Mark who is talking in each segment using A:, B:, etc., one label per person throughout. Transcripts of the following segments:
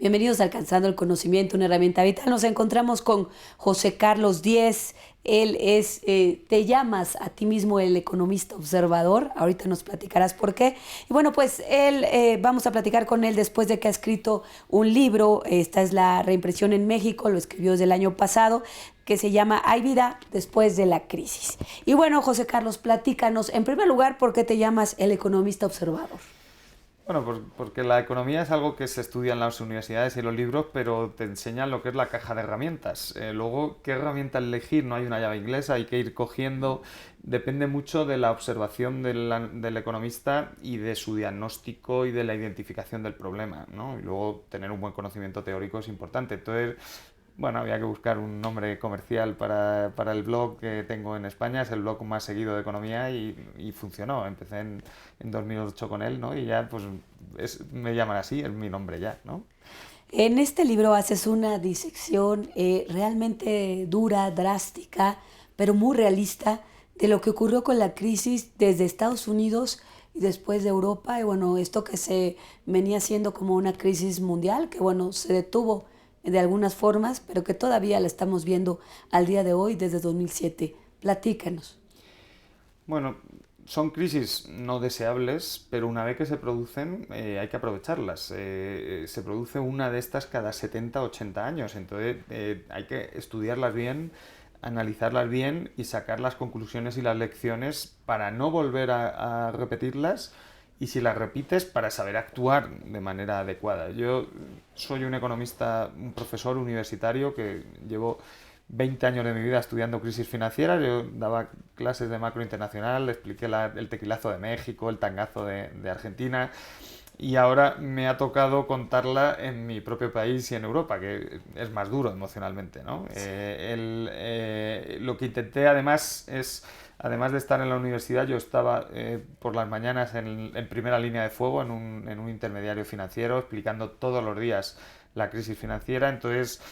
A: Bienvenidos a Alcanzando el Conocimiento, una herramienta vital. Nos encontramos con José Carlos Díez. Él es, te llamas a ti mismo el economista observador. Ahorita nos platicarás por qué. Y bueno, pues vamos a platicar con él después de que ha escrito un libro. Esta es la reimpresión en México, lo escribió desde el año pasado, que se llama Hay vida después de la crisis. Y bueno, José Carlos, platícanos, en primer lugar, ¿por qué te llamas el economista observador?
B: Bueno, porque la economía es algo que se estudia en las universidades y en los libros, pero te enseñan lo que es la caja de herramientas. Luego, ¿qué herramienta elegir? No hay una llave inglesa, hay que ir cogiendo. Depende mucho de la observación del economista y de su diagnóstico y de la identificación del problema, ¿no? Y luego tener un buen conocimiento teórico es importante. Entonces, bueno, había que buscar un nombre comercial para el blog que tengo en España. Es el blog más seguido de economía y funcionó. Empecé en 2008 con él, ¿no? Y ya, pues, me llaman así, es mi nombre ya, ¿no?
A: En este libro haces una disección realmente dura, drástica, pero muy realista de lo que ocurrió con la crisis desde Estados Unidos y después de Europa. Y bueno, esto que se venía siendo como una crisis mundial, que bueno, se detuvo de algunas formas, pero que todavía la estamos viendo al día de hoy desde 2007. Platícanos.
B: Bueno, son crisis no deseables, pero una vez que se producen hay que aprovecharlas. Se produce una de estas cada 70, 80 años, entonces hay que estudiarlas bien, analizarlas bien y sacar las conclusiones y las lecciones para no volver a repetirlas y si las repites para saber actuar de manera adecuada. Yo soy un economista, un profesor universitario que llevo 20 años de mi vida estudiando crisis financiera. Yo daba clases de macro internacional, expliqué el tequilazo de México, el tangazo de Argentina y ahora me ha tocado contarla en mi propio país y en Europa, que es más duro emocionalmente, ¿no? Lo que intenté además es, además de estar en la universidad, yo estaba por las mañanas en primera línea de fuego en un intermediario financiero, explicando todos los días la crisis financiera. Entonces,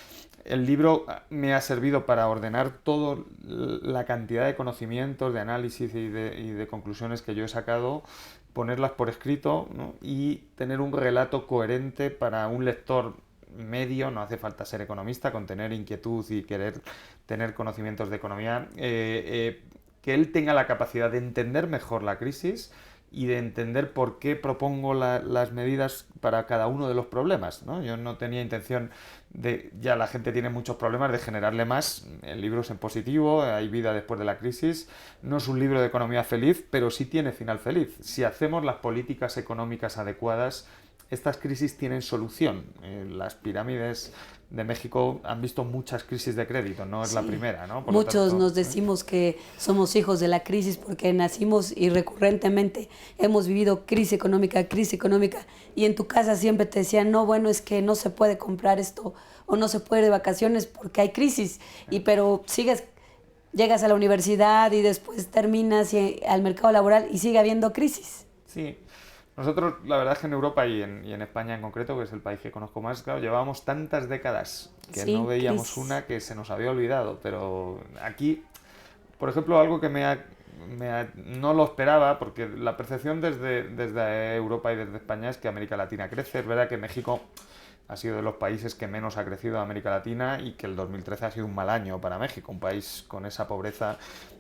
B: el libro me ha servido para ordenar toda la cantidad de conocimientos, de análisis y de conclusiones que yo he sacado, ponerlas por escrito, ¿no? Y tener un relato coherente para un lector medio. No hace falta ser economista, con tener inquietud y querer tener conocimientos de economía, que él tenga la capacidad de entender mejor la crisis y de entender por qué propongo las medidas para cada uno de los problemas, ¿no? Yo no tenía intención de, ya la gente tiene muchos problemas, de generarle más. El libro es en positivo, hay vida después de la crisis. No es un libro de economía feliz, pero sí tiene final feliz. Si hacemos las políticas económicas adecuadas, estas crisis tienen solución. Las pirámides de México han visto muchas crisis de crédito, no es la
A: Sí,
B: primera, ¿no? Por lo
A: muchos
B: tanto,
A: nos decimos que somos hijos de la crisis porque nacimos y recurrentemente hemos vivido crisis económica, y en tu casa siempre te decían, no, bueno, es que no se puede comprar esto o no se puede ir de vacaciones porque hay crisis, y pero sigues, llegas a la universidad y después terminas al mercado laboral y sigue habiendo crisis.
B: sí. Nosotros, la verdad es que en Europa y en España en concreto, que es el país que conozco más, claro, llevábamos tantas décadas que no
A: Sí,
B: veíamos
A: crisis.
B: una que se nos había olvidado. Pero aquí, por ejemplo, algo que no lo esperaba, porque la percepción desde Europa y desde España es que América Latina crece. Es verdad que México ha sido de los países que menos ha crecido en América Latina y que el 2013 ha sido un mal año para México. Un país con esa pobreza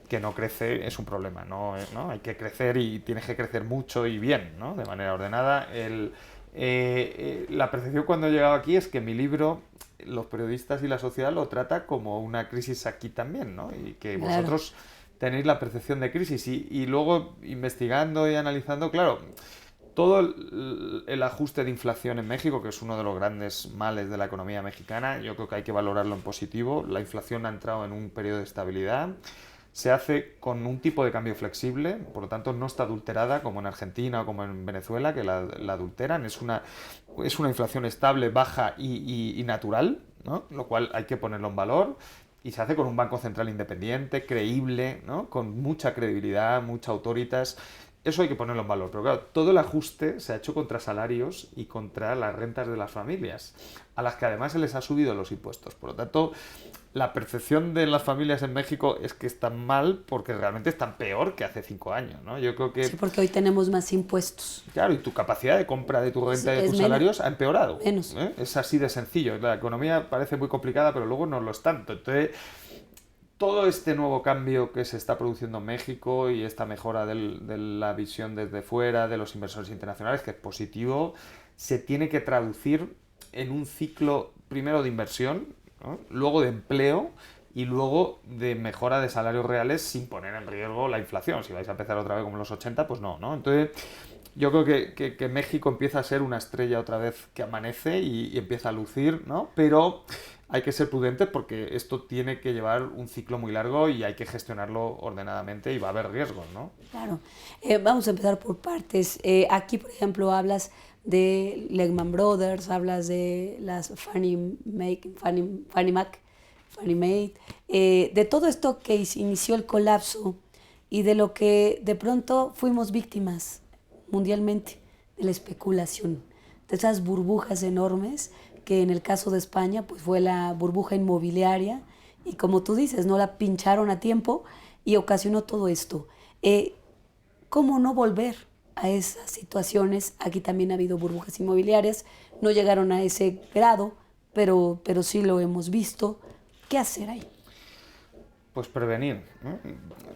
B: que no crece es un problema, ¿no? ¿No? Hay que crecer y tienes que crecer mucho y bien, ¿no? De manera ordenada. La percepción cuando he llegado aquí es que mi libro, los periodistas y la sociedad lo trata como una crisis aquí también, ¿no? Y que
A: Claro.
B: vosotros tenéis la percepción de crisis y luego investigando y analizando, claro, todo el ajuste de inflación en México, que es uno de los grandes males de la economía mexicana, yo creo que hay que valorarlo en positivo. La inflación ha entrado en un periodo de estabilidad. Se hace con un tipo de cambio flexible, por lo tanto no está adulterada como en Argentina o como en Venezuela, que la adulteran. Es una inflación estable, baja y natural, ¿no? Lo cual hay que ponerlo en valor. Y se hace con un banco central independiente, creíble, ¿no? Con mucha credibilidad, mucha autoritas. eso hay que ponerlo en valor, pero claro, todo el ajuste se ha hecho contra salarios y contra las rentas de las familias, a las que además se les ha subido los impuestos. Por lo tanto, la percepción de las familias en México es que están mal porque realmente están peor que hace 5 años, ¿no? Yo creo que...
A: Sí, porque hoy tenemos más impuestos.
B: Claro, y tu capacidad de compra de tu renta y de
A: Es
B: tus
A: menos.
B: salarios ha empeorado.
A: Menos.
B: Es así de sencillo. La economía parece muy complicada, pero luego no lo es tanto. Entonces, todo este nuevo cambio que se está produciendo en México y esta mejora de la visión desde fuera, de los inversores internacionales, que es positivo, se tiene que traducir en un ciclo primero de inversión, ¿no? Luego de empleo y luego de mejora de salarios reales sin poner en riesgo la inflación. Si vais a empezar otra vez como en los 80, pues no, ¿no? Entonces, yo creo que México empieza a ser una estrella otra vez que amanece y empieza a lucir, ¿no? Pero hay que ser prudentes porque esto tiene que llevar un ciclo muy largo y hay que gestionarlo ordenadamente y va a haber riesgos, ¿no?
A: Claro. Vamos a empezar por partes. Aquí, por ejemplo, hablas de Lehman Brothers, hablas de las Fannie Mac, de todo esto que inició el colapso y de lo que de pronto fuimos víctimas mundialmente, de la especulación, de esas burbujas enormes que en el caso de España pues fue la burbuja inmobiliaria y como tú dices, no la pincharon a tiempo y ocasionó todo esto. ¿Cómo no volver a esas situaciones? Aquí también ha habido burbujas inmobiliarias, no llegaron a ese grado, pero sí lo hemos visto. ¿Qué hacer ahí?
B: Pues prevenir, ¿no?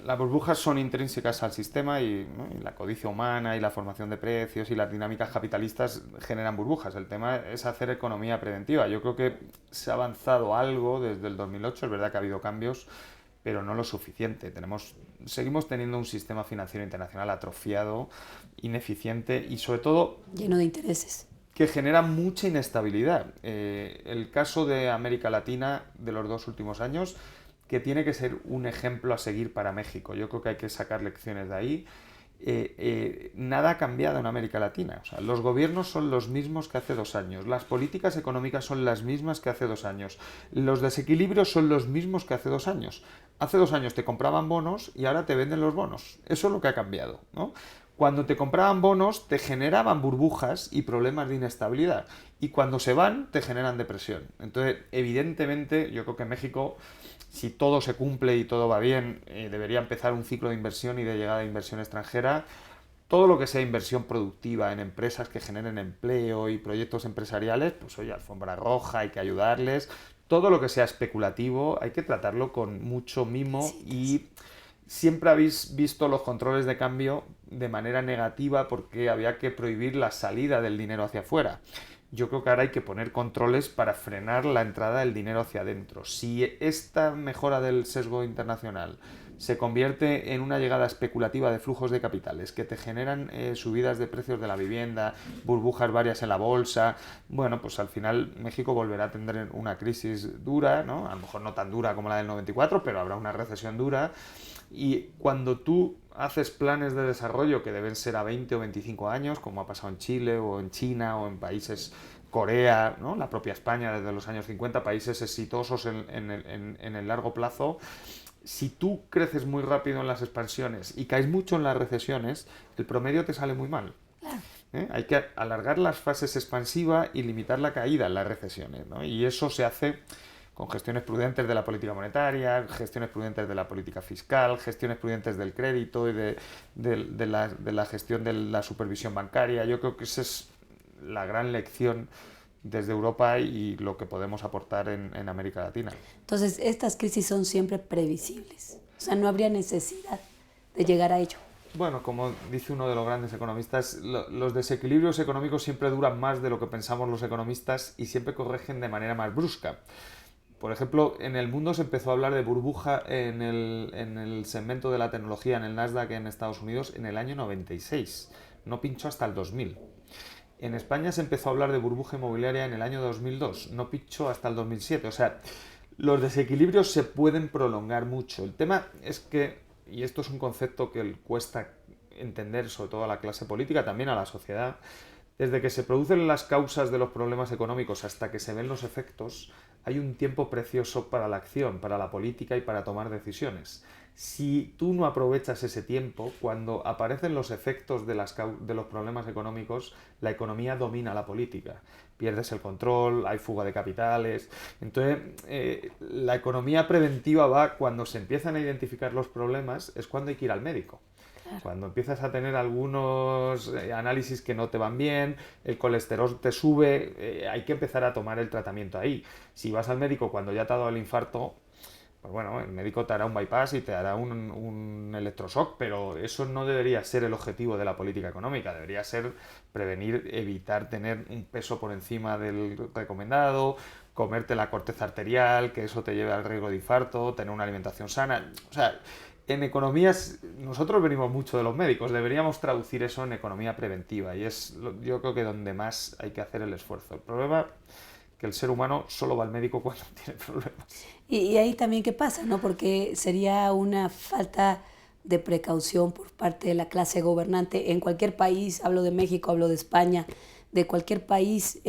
B: Las burbujas son intrínsecas al sistema y, ¿no? Y la codicia humana y la formación de precios y las dinámicas capitalistas generan burbujas. El tema es hacer economía preventiva. Yo creo que se ha avanzado algo desde el 2008, es verdad que ha habido cambios, pero no lo suficiente. Seguimos teniendo un sistema financiero internacional atrofiado, ineficiente y sobre todo
A: lleno de intereses.
B: Que genera mucha inestabilidad. El caso de América Latina de los 2 últimos años, que tiene que ser un ejemplo a seguir para México. Yo creo que hay que sacar lecciones de ahí. Nada ha cambiado en América Latina. O sea, los gobiernos son los mismos que hace 2 años. Las políticas económicas son las mismas que hace 2 años. Los desequilibrios son los mismos que hace 2 años. Hace 2 años te compraban bonos y ahora te venden los bonos. Eso es lo que ha cambiado, ¿no? Cuando te compraban bonos te generaban burbujas y problemas de inestabilidad. Y cuando se van te generan depresión. Entonces, evidentemente, yo creo que México, si todo se cumple y todo va bien, debería empezar un ciclo de inversión y de llegada de inversión extranjera. Todo lo que sea inversión productiva en empresas que generen empleo y proyectos empresariales, pues oye, alfombra roja, hay que ayudarles. Todo lo que sea especulativo hay que tratarlo con mucho mimo y siempre habéis visto los controles de cambio de manera negativa porque había que prohibir la salida del dinero hacia afuera. Yo creo que ahora hay que poner controles para frenar la entrada del dinero hacia adentro. Si esta mejora del sesgo internacional se convierte en una llegada especulativa de flujos de capitales que te generan subidas de precios de la vivienda, burbujas varias en la bolsa, bueno, pues al final México volverá a tener una crisis dura, ¿no? A lo mejor no tan dura como la del 94, pero habrá una recesión dura. Y cuando tú haces planes de desarrollo que deben ser a 20 o 25 años, como ha pasado en Chile o en China o en países, Corea, ¿no? La propia España desde los años 50, países exitosos en el largo plazo, si tú creces muy rápido en las expansiones y caes mucho en las recesiones, el promedio te sale muy mal. Hay que alargar las fases expansivas y limitar la caída en las recesiones, ¿no? Y eso se hace con gestiones prudentes de la política monetaria, gestiones prudentes de la política fiscal, gestiones prudentes del crédito y de la gestión de la supervisión bancaria. Yo creo que esa es la gran lección desde Europa y lo que podemos aportar en América Latina.
A: Entonces, estas crisis son siempre previsibles. O sea, no habría necesidad de llegar a ello.
B: Bueno, como dice uno de los grandes economistas, los desequilibrios económicos siempre duran más de lo que pensamos los economistas y siempre corrigen de manera más brusca. Por ejemplo, en el mundo se empezó a hablar de burbuja en el segmento de la tecnología, en el Nasdaq en Estados Unidos, en el año 96. No pinchó hasta el 2000. En España se empezó a hablar de burbuja inmobiliaria en el año 2002. No pinchó hasta el 2007. O sea, los desequilibrios se pueden prolongar mucho. El tema es que, y esto es un concepto que cuesta entender sobre todo a la clase política, también a la sociedad, desde que se producen las causas de los problemas económicos hasta que se ven los efectos, hay un tiempo precioso para la acción, para la política y para tomar decisiones. Si tú no aprovechas ese tiempo, cuando aparecen los efectos de los problemas económicos, la economía domina la política. Pierdes el control, hay fuga de capitales. Entonces, la economía preventiva va cuando se empiezan a identificar los problemas, es cuando hay que ir al médico. Cuando empiezas a tener algunos análisis que no te van bien, el colesterol te sube, hay que empezar a tomar el tratamiento ahí. Si vas al médico cuando ya te ha dado el infarto, pues bueno, el médico te hará un bypass y te hará un electroshock, pero eso no debería ser el objetivo de la política económica. Debería ser prevenir, evitar tener un peso por encima del recomendado, comerte la corteza arterial, que eso te lleve al riesgo de infarto, tener una alimentación sana. O sea, en economías, nosotros venimos mucho de los médicos, deberíamos traducir eso en economía preventiva y es yo creo que donde más hay que hacer el esfuerzo. El problema que el ser humano solo va al médico cuando tiene problemas.
A: Y ahí también qué pasa, ¿no? Porque sería una falta de precaución por parte de la clase gobernante en cualquier país, hablo de México, hablo de España, de cualquier país,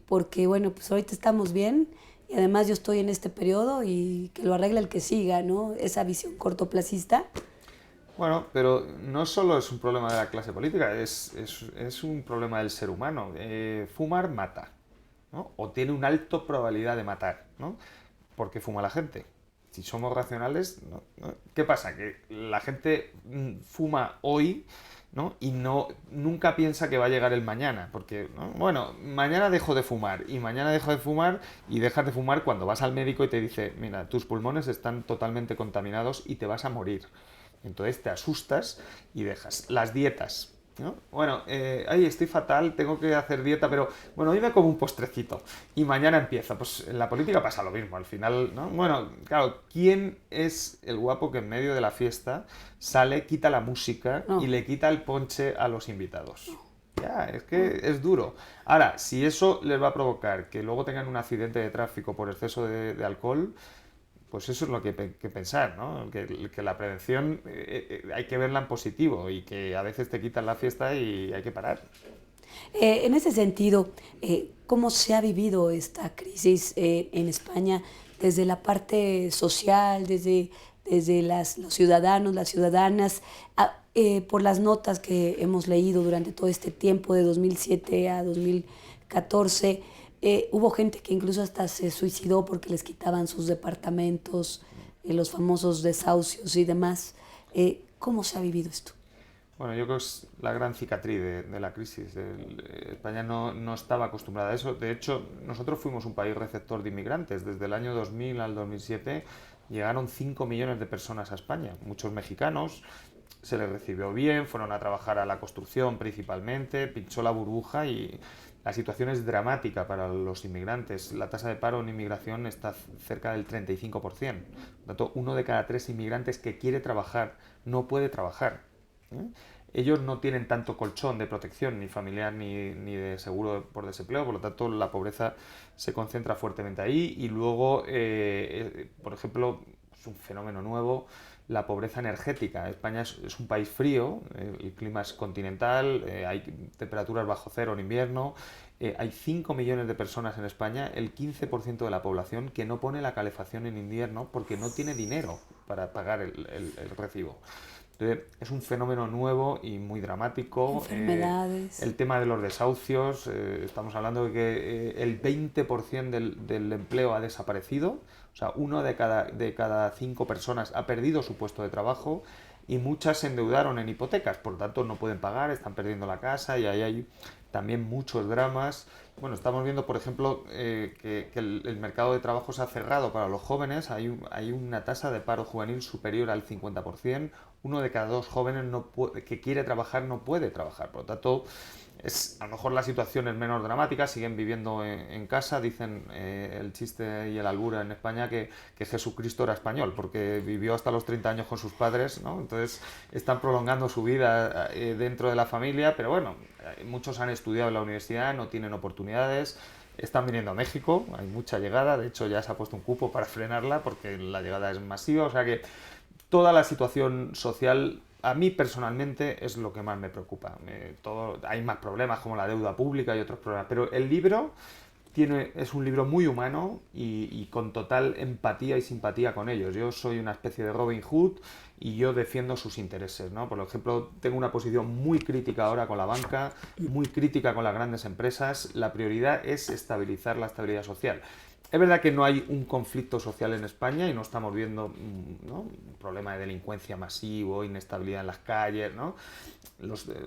A: porque bueno, pues ahorita estamos bien y además yo estoy en este periodo y que lo arregle el que siga, ¿no? Esa visión cortoplacista.
B: Bueno, pero no solo es un problema de la clase política, es un problema del ser humano. Fumar mata, ¿no? O tiene una alta probabilidad de matar, ¿no? ¿Por qué fuma la gente? Si somos racionales, ¿no? ¿Qué pasa? Que la gente fuma hoy, ¿no? Y nunca piensa que va a llegar el mañana, porque, ¿no? Bueno, mañana dejo de fumar, y mañana dejo de fumar, y dejas de fumar cuando vas al médico y te dice, mira, tus pulmones están totalmente contaminados y te vas a morir. Entonces te asustas y dejas. Las dietas, ¿no? Bueno, ay, estoy fatal, tengo que hacer dieta, pero bueno, hoy me como un postrecito y mañana empieza. Pues en la política pasa lo mismo, al final, ¿no? Bueno, claro, ¿quién es el guapo que en medio de la fiesta sale, quita la música y le quita el ponche a los invitados? Ya, es que es duro. Ahora, si eso les va a provocar que luego tengan un accidente de tráfico por exceso de alcohol, pues eso es lo que pensar, ¿no? Que la prevención hay que verla en positivo y que a veces te quitan la fiesta y hay que parar.
A: En ese sentido, ¿cómo se ha vivido esta crisis en España desde la parte social, desde los ciudadanos, las ciudadanas, por las notas que hemos leído durante todo este tiempo, de 2007 a 2014? Hubo gente que incluso hasta se suicidó porque les quitaban sus departamentos, los famosos desahucios y demás. ¿Cómo se ha vivido esto?
B: Bueno, yo creo que es la gran cicatriz de la crisis. España no estaba acostumbrada a eso. De hecho, nosotros fuimos un país receptor de inmigrantes. Desde el año 2000 al 2007 llegaron 5 millones de personas a España. Muchos mexicanos, se les recibió bien, fueron a trabajar a la construcción principalmente, pinchó la burbuja y la situación es dramática para los inmigrantes. La tasa de paro en inmigración está cerca del 35%. Por lo tanto, 1 de cada 3 inmigrantes que quiere trabajar no puede trabajar. Ellos no tienen tanto colchón de protección, ni familiar ni de seguro por desempleo, por lo tanto la pobreza se concentra fuertemente ahí y luego, por ejemplo, es un fenómeno nuevo, la pobreza energética. España es un país frío, el clima es continental, hay temperaturas bajo cero en invierno, hay 5 millones de personas en España, el 15% de la población que no pone la calefacción en invierno porque no tiene dinero para pagar el recibo. Entonces, es un fenómeno nuevo y muy dramático.
A: Enfermedades.
B: El tema de los desahucios, estamos hablando de que el 20% del empleo ha desaparecido, o sea, 1 de cada 5 personas ha perdido su puesto de trabajo y muchas se endeudaron en hipotecas, por lo tanto no pueden pagar, están perdiendo la casa y ahí hay también muchos dramas. Bueno, estamos viendo, por ejemplo, que el mercado de trabajo se ha cerrado para los jóvenes, hay una tasa de paro juvenil superior al 50%, 1 de cada 2 jóvenes que quiere trabajar no puede trabajar, por lo tanto, a lo mejor la situación es menos dramática, siguen viviendo en casa, dicen el chiste y el albur en España que Jesucristo era español, porque vivió hasta los 30 años con sus padres, ¿no? Entonces están prolongando su vida dentro de la familia, pero bueno, muchos han estudiado en la universidad, no tienen oportunidades, están viniendo a México, hay mucha llegada, de hecho ya se ha puesto un cupo para frenarla porque la llegada es masiva, o sea que toda la situación social a mí personalmente es lo que más me preocupa. Hay más problemas como la deuda pública y otros problemas, pero el libro es un libro muy humano y con total empatía y simpatía con ellos. Yo soy una especie de Robin Hood y yo defiendo sus intereses, ¿no? Por ejemplo, tengo una posición muy crítica ahora con la banca, muy crítica con las grandes empresas. La prioridad es estabilizar la estabilidad social. Es verdad que no hay un conflicto social en España y no estamos viendo, ¿no?, un problema de delincuencia masivo, inestabilidad en las calles, ¿no?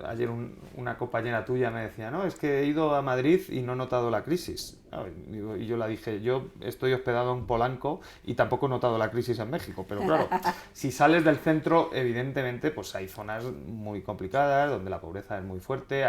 B: Ayer una compañera tuya me decía, no, es que he ido a Madrid y no he notado la crisis. Y yo la dije, yo estoy hospedado en Polanco y tampoco he notado la crisis en México. Pero claro, si sales del centro, evidentemente, pues hay zonas muy complicadas, donde la pobreza es muy fuerte,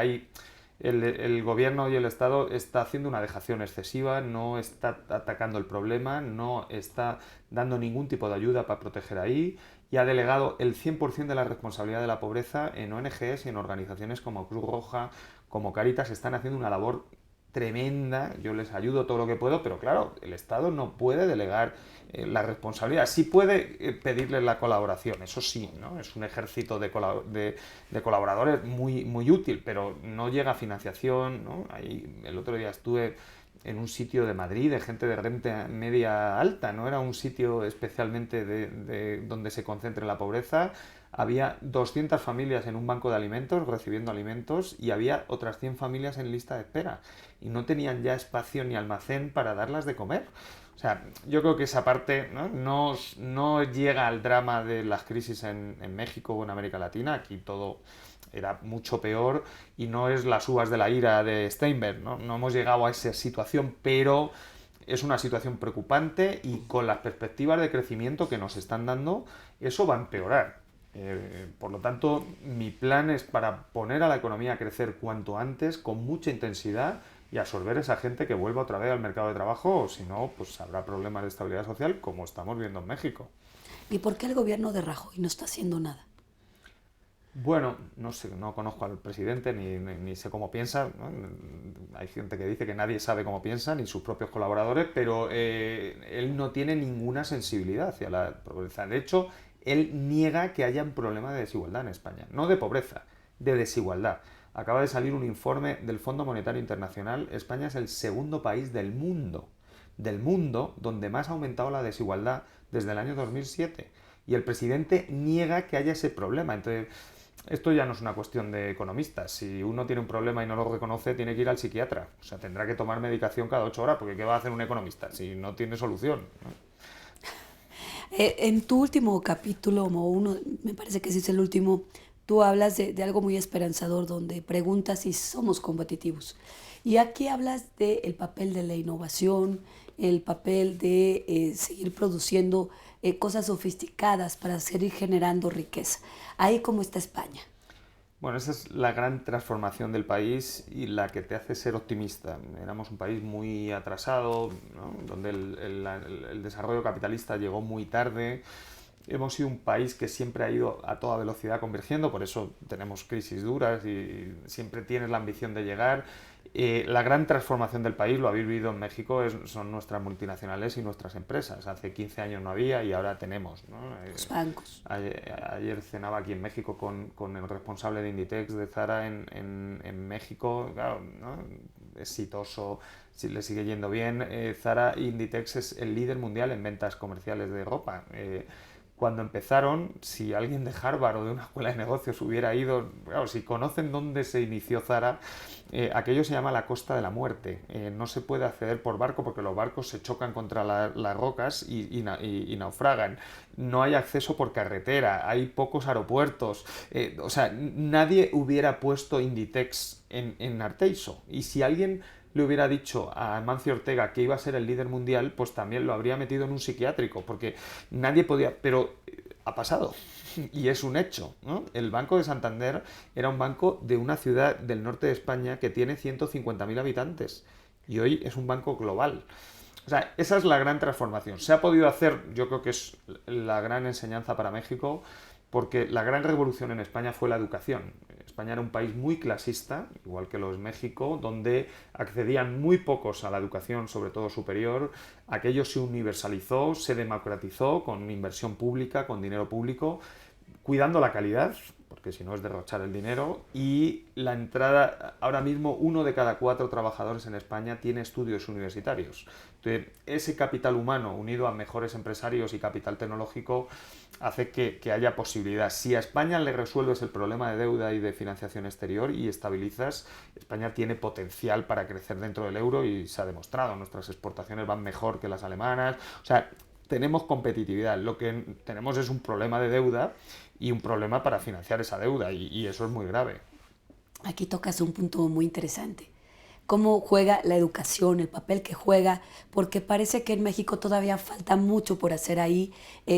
B: el gobierno y el Estado está haciendo una dejación excesiva, no está atacando el problema, no está dando ningún tipo de ayuda para proteger ahí y ha delegado el 100% de la responsabilidad de la pobreza en ONGs y en organizaciones como Cruz Roja, como Cáritas. Están haciendo una labor tremenda, yo les ayudo todo lo que puedo, pero claro, el Estado no puede delegar la responsabilidad. Sí puede pedirles la colaboración, eso sí, ¿no? Es un ejército de colaboradores muy, muy útil, pero no llega a financiación, ¿no? El otro día estuve en un sitio de Madrid de gente de renta media alta, no era un sitio especialmente donde se concentre la pobreza. Había 200 familias en un banco de alimentos recibiendo alimentos y había otras 100 familias en lista de espera y no tenían ya espacio ni almacén para darlas de comer. O sea, yo creo que esa parte no llega al drama de las crisis en México o en América Latina. Aquí todo era mucho peor y no es las uvas de la ira de Steinberg, ¿no? No hemos llegado a esa situación, pero es una situación preocupante y con las perspectivas de crecimiento que nos están dando, eso va a empeorar. Por lo tanto, mi plan es para poner a la economía a crecer cuanto antes, con mucha intensidad, y absorber esa gente que vuelva otra vez al mercado de trabajo, o si no, pues habrá problemas de estabilidad social como estamos viendo en México.
A: ¿Y por qué el gobierno de Rajoy no está haciendo nada?
B: Bueno, no sé, no conozco al presidente ni sé cómo piensa, ¿no? Hay gente que dice que nadie sabe cómo piensa, ni sus propios colaboradores, pero él no tiene ninguna sensibilidad hacia la pobreza. De hecho, él niega que haya un problema de desigualdad en España, no de pobreza, de desigualdad. Acaba de salir un informe del Fondo Monetario Internacional. España es el segundo país del mundo donde más ha aumentado la desigualdad desde el año 2007. Y el presidente niega que haya ese problema. Entonces, esto ya no es una cuestión de economistas. Si uno tiene un problema y no lo reconoce, tiene que ir al psiquiatra. O sea, tendrá que tomar medicación cada 8 horas, porque ¿qué va a hacer un economista si no tiene solución, ¿no?
A: En tu último capítulo, o uno, me parece que sí es el último, tú hablas de algo muy esperanzador donde preguntas si somos competitivos. Y aquí hablas del papel de la innovación, el papel de seguir produciendo cosas sofisticadas para seguir generando riqueza. Ahí como está España.
B: Bueno, esa es la gran transformación del país y la que te hace ser optimista. Éramos un país muy atrasado, ¿no?, donde el desarrollo capitalista llegó muy tarde. Hemos sido un país que siempre ha ido a toda velocidad convergiendo, por eso tenemos crisis duras y siempre tienes la ambición de llegar. La gran transformación del país, lo habéis vivido en México, son nuestras multinacionales y nuestras empresas. Hace 15 años no había y ahora tenemos, ¿no?
A: Los bancos.
B: Ayer cenaba aquí en México con el responsable de Inditex de Zara en México, claro, ¿no?, exitoso, si le sigue yendo bien. Zara Inditex es el líder mundial en ventas comerciales de ropa. Cuando empezaron, si alguien de Harvard o de una escuela de negocios hubiera ido, claro, si conocen dónde se inició Zara, aquello se llama la Costa de la Muerte. No se puede acceder por barco porque los barcos se chocan contra las rocas y naufragan. No hay acceso por carretera, hay pocos aeropuertos. O sea, nadie hubiera puesto Inditex en Arteixo. Y si alguien le hubiera dicho a Amancio Ortega que iba a ser el líder mundial, pues también lo habría metido en un psiquiátrico, porque nadie podía... Pero ha pasado y es un hecho, ¿no? El Banco de Santander era un banco de una ciudad del norte de España que tiene 150.000 habitantes y hoy es un banco global. O sea, esa es la gran transformación. Se ha podido hacer, yo creo que es la gran enseñanza para México, porque la gran revolución en España fue la educación. España era un país muy clasista, igual que lo es México, donde accedían muy pocos a la educación, sobre todo superior. Aquello se universalizó, se democratizó con inversión pública, con dinero público. cuidando la calidad, porque si no es derrochar el dinero, y la entrada, ahora mismo 1 de cada 4 trabajadores en España tiene estudios universitarios. Entonces, ese capital humano unido a mejores empresarios y capital tecnológico hace que haya posibilidad. Si a España le resuelves el problema de deuda y de financiación exterior y estabilizas, España tiene potencial para crecer dentro del euro y se ha demostrado. Nuestras exportaciones van mejor que las alemanas. O sea, tenemos competitividad. Lo que tenemos es un problema de deuda y un problema para financiar esa deuda y eso es muy grave.
A: Aquí tocas un punto muy interesante. Cómo juega la educación, el papel que juega, porque parece que en México todavía falta mucho por hacer ahí,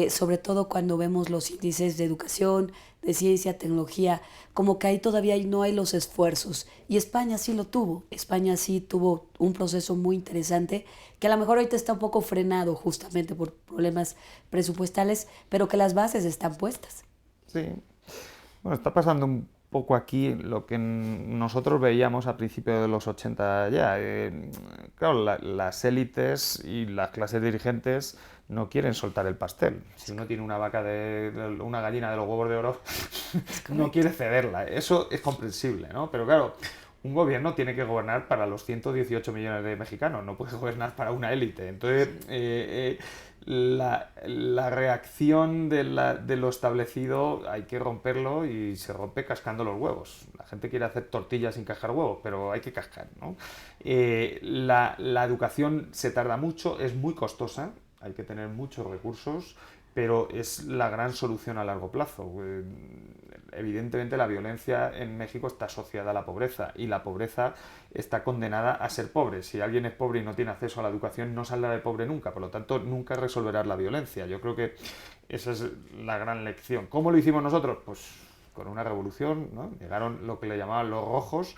A: sobre todo cuando vemos los índices de educación, de ciencia, tecnología, como que ahí todavía no hay los esfuerzos. Y España sí lo tuvo, España sí tuvo un proceso muy interesante, que a lo mejor ahorita está un poco frenado justamente por problemas presupuestales, pero que las bases están puestas.
B: Sí. Bueno, está pasando un poco aquí lo que nosotros veíamos a principios de los 80 ya. Claro, las élites y las clases dirigentes no quieren soltar el pastel. Si uno tiene una vaca una gallina de los huevos de oro, no quiere cederla. Eso es comprensible, ¿no? Pero claro, un gobierno tiene que gobernar para los 118 millones de mexicanos, no puede gobernar para una élite. Entonces, la reacción de lo establecido hay que romperlo y se rompe cascando los huevos. La gente quiere hacer tortillas sin cascar huevos, pero hay que cascar, ¿no? La educación se tarda mucho, es muy costosa, hay que tener muchos recursos, pero es la gran solución a largo plazo. Evidentemente la violencia en México está asociada a la pobreza y la pobreza está condenada a ser pobre. Si alguien es pobre y no tiene acceso a la educación, no saldrá de pobre nunca, por lo tanto nunca resolverá la violencia. Yo creo que esa es la gran lección. ¿Cómo lo hicimos nosotros? Pues con una revolución, ¿no? Llegaron lo que le llamaban los rojos,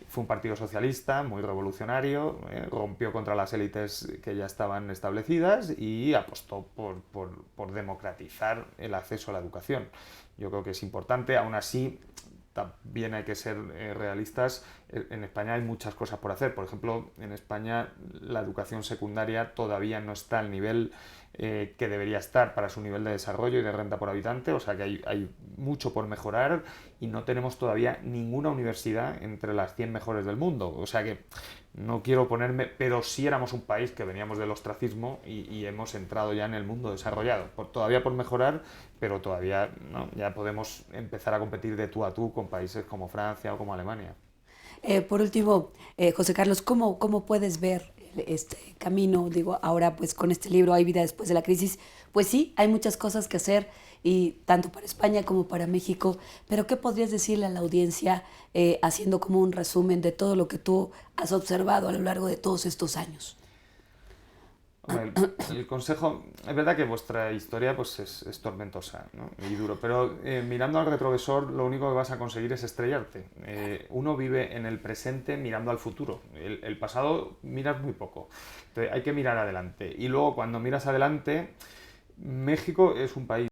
B: fue un partido socialista muy revolucionario, rompió contra las élites que ya estaban establecidas y apostó por democratizar el acceso a la educación. Yo creo que es importante, aún así también hay que ser realistas. En España hay muchas cosas por hacer. Por ejemplo, en España la educación secundaria todavía no está al nivel que debería estar para su nivel de desarrollo y de renta por habitante, o sea que hay mucho por mejorar y no tenemos todavía ninguna universidad entre las 100 mejores del mundo, o sea que no quiero ponerme, pero sí éramos un país que veníamos del ostracismo y hemos entrado ya en el mundo desarrollado, todavía por mejorar, pero todavía ¿no? Ya podemos empezar a competir de tú a tú con países como Francia o como Alemania.
A: Por último, José Carlos, ¿cómo puedes ver este camino? Digo, ahora pues con este libro Hay vida después de la crisis, pues sí, hay muchas cosas que hacer y tanto para España como para México, pero ¿qué podrías decirle a la audiencia haciendo como un resumen de todo lo que tú has observado a lo largo de todos estos años?
B: Hombre, el consejo, es verdad que vuestra historia pues es tormentosa, ¿no? Y duro, pero mirando al retrovisor lo único que vas a conseguir es estrellarte. Uno vive en el presente mirando al futuro, el pasado miras muy poco, entonces hay que mirar adelante y luego cuando miras adelante, México es un país